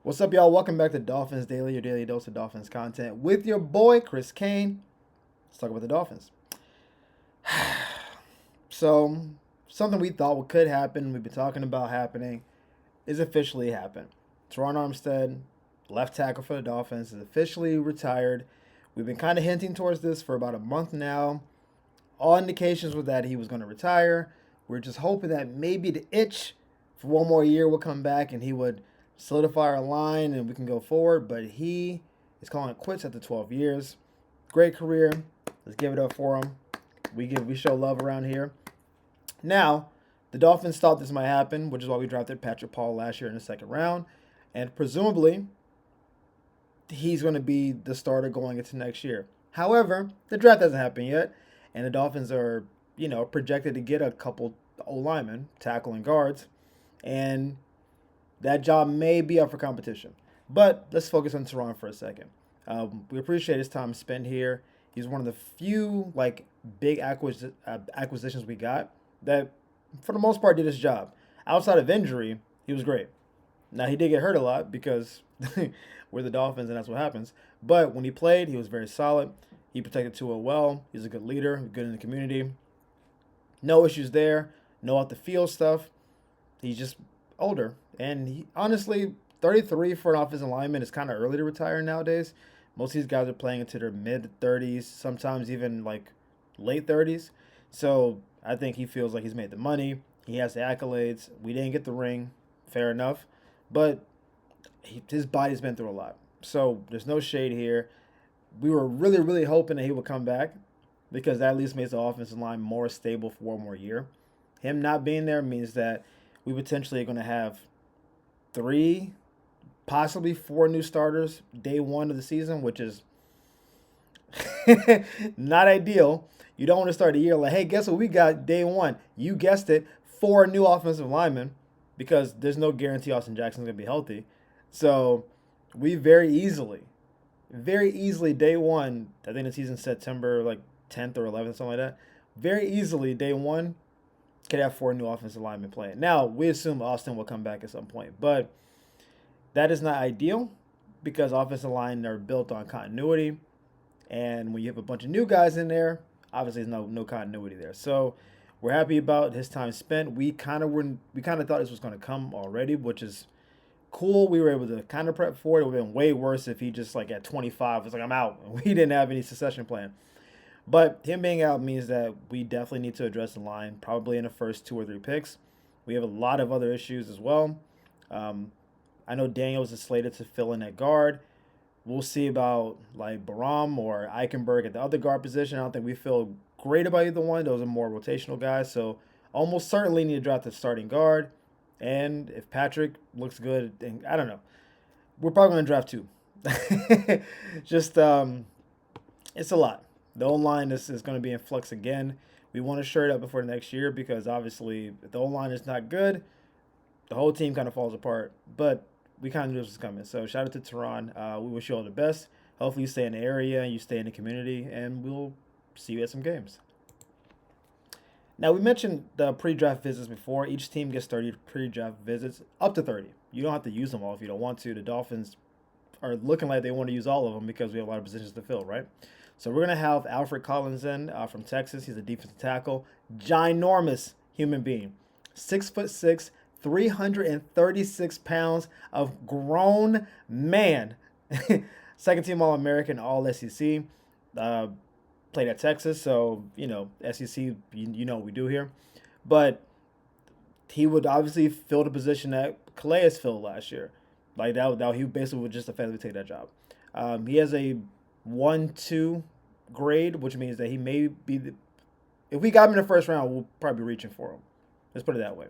What's up, y'all? Welcome back to Dolphins Daily, your daily dose of Dolphins content with your boy, Chris Kane. Let's talk about the Dolphins. So, something we thought could happen, we've been talking about happening, is officially happened. Terron Armstead, left tackle for the Dolphins, is officially retired. We've been kind of hinting towards this for about a month now. All indications were that he was going to retire. We're just hoping that maybe the itch for one more year will come back and he would solidify our line and we can go forward. But he is calling it quits after 12 years. Great career. Let's give it up for him. We show love around here. Now, the Dolphins thought this might happen, which is why we drafted Patrick Paul last year in the second round. And presumably, he's going to be the starter going into next year. However, the draft hasn't happened yet, and the Dolphins are, projected to get a couple O linemen, tackle and guards, and that job may be up for competition. But let's focus on Terron for a second. We appreciate his time spent here. He's one of the few big acquisitions we got that, for the most part, did his job. Outside of injury, he was great. Now he did get hurt a lot because we're the Dolphins and that's what happens. But when he played, he was very solid. He protected Tua well. He's a good leader, good in the community. No issues there. No out the field stuff. He's just older, and he, honestly, 33 for an offensive lineman is kind of early to retire nowadays. Most of these guys are playing into their mid 30s, sometimes even late 30s. So I think he feels like he's made the money. He has the accolades. We didn't get the ring, fair enough, but his body's been through a lot. So there's no shade here. We were really, really hoping that he would come back because that at least makes the offensive line more stable for one more year. Him not being there means that we potentially are going to have 3, possibly 4 new starters day one of the season, which is not ideal. You don't want to start the year like, hey, guess what we got day one? You guessed it, 4 new offensive linemen, because there's no guarantee Austin Jackson's going to be healthy. So we very easily, day one, I think the season's September 10th or 11th, something like that. Very easily, day one, could have 4 new offensive linemen playing. Now, we assume Austin will come back at some point, but that is not ideal because offensive line are built on continuity, and when you have a bunch of new guys in there, obviously there's no continuity there. So we're happy about his time spent. We kind of thought this was going to come already, which is cool. We were able to kind of prep for it. It would have been way worse if he just at 25 was like, I'm out. We didn't have any succession plan. But him being out means that we definitely need to address the line, probably in the first 2 or 3 picks. We have a lot of other issues as well. I know Daniels is slated to fill in at guard. We'll see about Baram or Eichenberg at the other guard position. I don't think we feel great about either one. Those are more rotational guys. So almost certainly need to draft the starting guard. And if Patrick looks good, and I don't know, we're probably going to draft 2. Just it's a lot. The O-line is going to be in flux again. We want to shore it up before the next year because obviously if the O-line is not good, the whole team kind of falls apart. But we kind of knew this was coming. So shout out to Terron. We wish you all the best. Hopefully you stay in the area and you stay in the community, and we'll see you at some games. Now, we mentioned the pre-draft visits before. Each team gets 30 pre-draft visits, up to 30. You don't have to use them all if you don't want to. The Dolphins are looking like they want to use all of them because we have a lot of positions to fill, right? So we're going to have Alfred Collins in from Texas. He's a defensive tackle. Ginormous human being. 6'6", 336 pounds of grown man. Second team All-American, All-SEC. Played at Texas, so, SEC, you know what we do here. But he would obviously fill the position that Calais filled last year. He basically would just effectively take that job. He has a 1-2 grade, which means that he may be if we got him in the first round, we'll probably be reaching for him. Let's put it that way.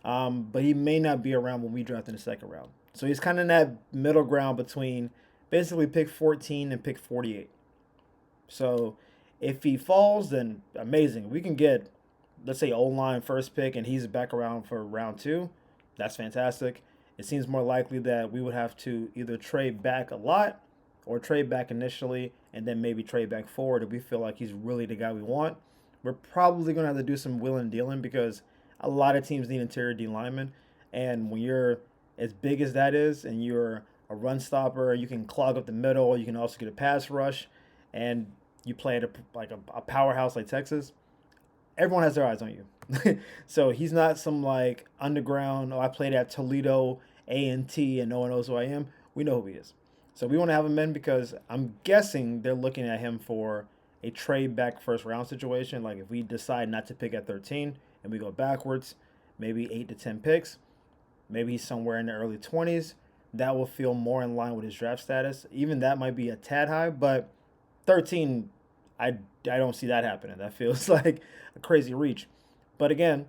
But he may not be around when we draft in the second round. So he's kind of in that middle ground between basically pick 14 and pick 48. So if he falls, then amazing. We can get, let's say, O-line first pick and he's back around for round 2. That's fantastic. It seems more likely that we would have to either trade back a lot or trade back initially and then maybe trade back forward if we feel like he's really the guy we want. We're probably going to have to do some wheeling and dealing because a lot of teams need interior D linemen. And when you're as big as that is, and you're a run stopper, you can clog up the middle. You can also get a pass rush, and you play at a powerhouse like Texas. Everyone has their eyes on you. So he's not some like underground. Oh, I played at Toledo A&T and no one knows who I am. We know who he is. So we want to have him in because I'm guessing they're looking at him for a trade back first round situation. Like if we decide not to pick at 13 and we go backwards, maybe 8 to 10 picks, maybe he's somewhere in the early 20s. That will feel more in line with his draft status. Even that might be a tad high, but 13, I don't see that happening. That feels like a crazy reach. But again,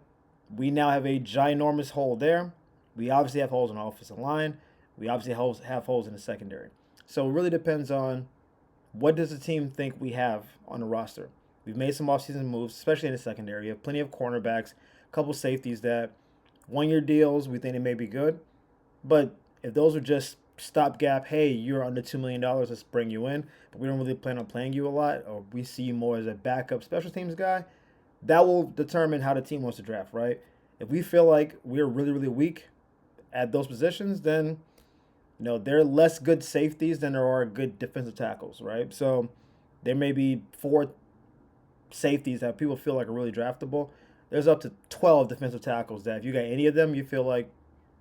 we now have a ginormous hole there. We obviously have holes in the offensive line. We obviously have holes in the secondary. So it really depends on what does the team think we have on the roster. We've made some offseason moves, especially in the secondary. We have plenty of cornerbacks, a couple safeties that one-year deals, we think they may be good. But if those are just stopgap, hey, you're under $2 million, let's bring you in, but we don't really plan on playing you a lot, or we see you more as a backup special teams guy, that will determine how the team wants to draft, right? If we feel like we're really, really weak at those positions, then there are less good safeties than there are good defensive tackles, right? So there may be 4 safeties that people feel like are really draftable. There's up to 12 defensive tackles that if you got any of them, you feel like,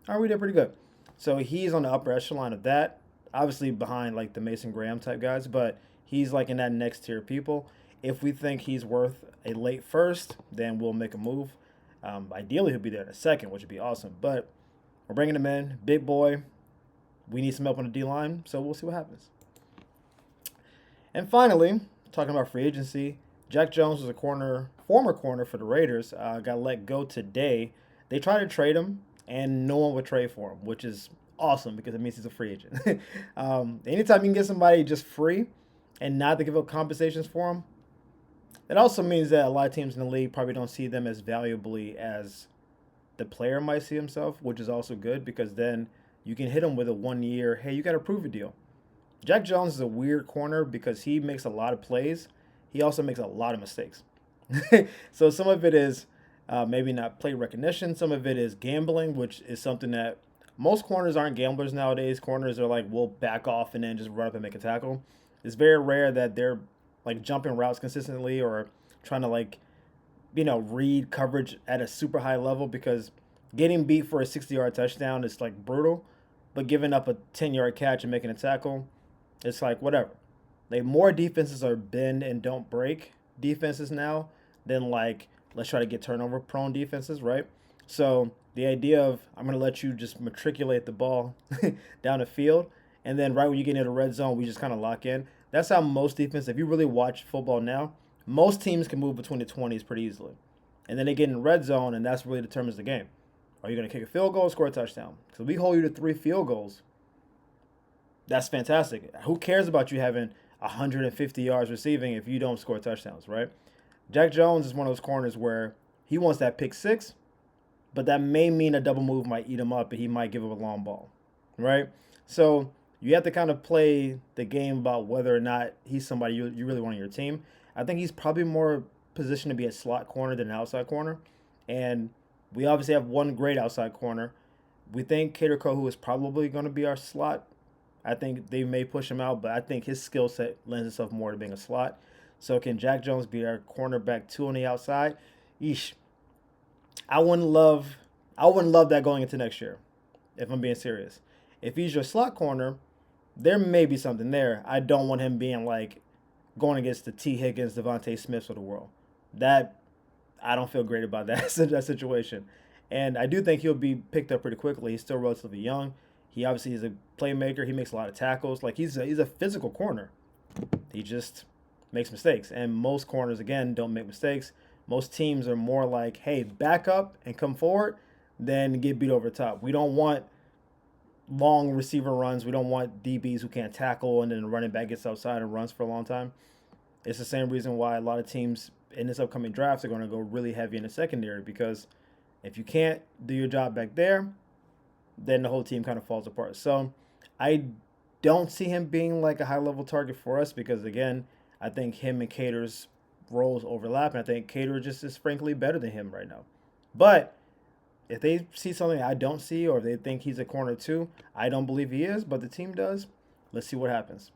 all right, we did pretty good. So he's on the upper echelon of that, obviously behind like the Mason Graham type guys, but he's like in that next tier of people. If we think he's worth a late first, then we'll make a move. Ideally, he'll be there in a second, which would be awesome. But we're bringing him in, big boy. We need some help on the D-line, so we'll see what happens. And finally, talking about free agency, Jack Jones was a former corner for the Raiders, got let go today. They tried to trade him, and no one would trade for him, which is awesome because it means he's a free agent. Anytime you can get somebody just free and not to give up compensations for him, it also means that a lot of teams in the league probably don't see them as valuably as the player might see himself, which is also good because then you can hit him with a 1-year, hey, you got to prove a deal. Jack Jones is a weird corner because he makes a lot of plays. He also makes a lot of mistakes. So some of it is maybe not play recognition. Some of it is gambling, which is something that most corners aren't gamblers nowadays. Corners are like, we'll back off and then just run up and make a tackle. It's very rare that they're like jumping routes consistently or trying to read coverage at a super high level because getting beat for a 60-yard touchdown is like brutal, but giving up a 10-yard catch and making a tackle, it's like whatever. Like more defenses are bend and don't break defenses now than like let's try to get turnover prone defenses, right? So the idea of I'm going to let you just matriculate the ball down the field, and then right when you get into the red zone, we just kind of lock in. That's how most defense, if you really watch football now, most teams can move between the 20s pretty easily. And then they get in the red zone, and that's really determines the game. Are you going to kick a field goal or score a touchdown? So we hold you to 3 field goals. That's fantastic. Who cares about you having 150 yards receiving if you don't score touchdowns, right? Jack Jones is one of those corners where he wants that pick 6, but that may mean a double move might eat him up and he might give up a long ball, right? So you have to kind of play the game about whether or not he's somebody you really want on your team. I think he's probably more positioned to be a slot corner than an outside corner. And we obviously have one great outside corner. We think Kader Kohu is probably going to be our slot. I think they may push him out, but I think his skill set lends itself more to being a slot. So can Jack Jones be our cornerback 2 on the outside? Yeesh. I wouldn't love that going into next year, if I'm being serious. If he's your slot corner, there may be something there. I don't want him being like going against the T. Higgins, Devontae Smiths of the world. That I don't feel great about that situation. And I do think he'll be picked up pretty quickly. He's still relatively young. He obviously is a playmaker. He makes a lot of tackles. Like he's a physical corner. He just makes mistakes. And most corners, again, don't make mistakes. Most teams are more like, hey, back up and come forward than get beat over the top. We don't want long receiver runs. We don't want DBs who can't tackle and then the running back gets outside and runs for a long time. It's the same reason why a lot of teams in this upcoming draft are going to go really heavy in the secondary because if you can't do your job back there, then the whole team kind of falls apart. So I don't see him being like a high-level target for us because, again, I think him and Cater's roles overlap, and I think Cater just is frankly better than him right now. But If they see something I don't see, or if they think he's a corner too, I don't believe he is, but the team does. Let's see what happens.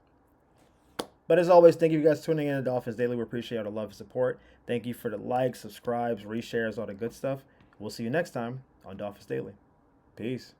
But as always, thank you guys for tuning in to Dolphins Daily. We appreciate all the love and support. Thank you for the likes, subscribes, reshares, all the good stuff. We'll see you next time on Dolphins Daily. Peace.